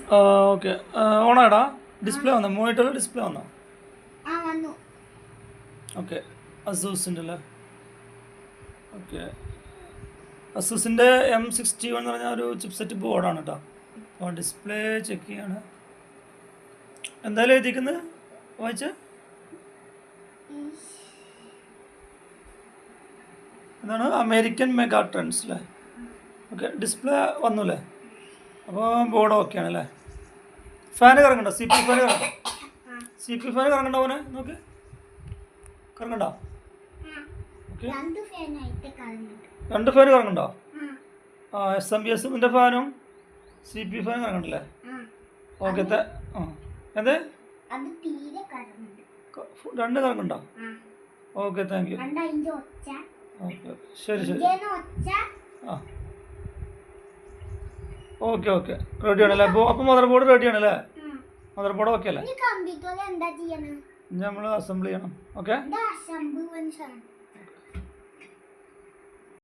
okay ഓണാടാ display വന്നോ മോണിറ്ററിൽ display വന്നോ okay അസൂസിൻ്റെ അല്ലേ ഓക്കെ അസൂസിൻ്റെ M61 എന്ന് പറഞ്ഞാൽ ഒരു ചിപ്സെറ്റ് ബോർഡാണ് കേട്ടോ അപ്പോൾ ഡിസ്പ്ലേ ചെക്ക് ചെയ്യാണ് എന്തായാലും എഴുതിക്കുന്നത് വായിച്ച് എന്താണ് അമേരിക്കൻ മെഗാ ട്രെൻഡ്സ് അല്ലേ ഓക്കെ ഡിസ്പ്ലേ വന്നു അല്ലേ അപ്പോൾ ബോർഡ് ഓക്കെ ആണ് അല്ലേ ഫാന് കറങ്ങണ്ട സി പി ഫാന് കറങ്ങണ്ട സി പി ഫാന് കറങ്ങണ്ട പോലെ നോക്ക് കറങ്ങണ്ട ഓക്കെ 2 ഫാന് കറങ്ങണ്ടോ SMBSൻ്റെ ഫാനും സി പി ഫാനും കറങ്ങണ്ടല്ലേ ഓക്കെ എന്ത് 2 കറങ്ങണ്ടോ ഓക്കെ താങ്ക് യു ഓക്കെ ശരി ശരി ആ ഓക്കെ ഓക്കെ റെഡി ആണല്ലേ അപ്പോൾ മദർ ബോർഡ് റെഡി ആണല്ലേ മദർ ബോർഡ് ഓക്കെ അല്ലേ നമ്മൾ അസംബിൾ ചെയ്യണം ഓക്കെ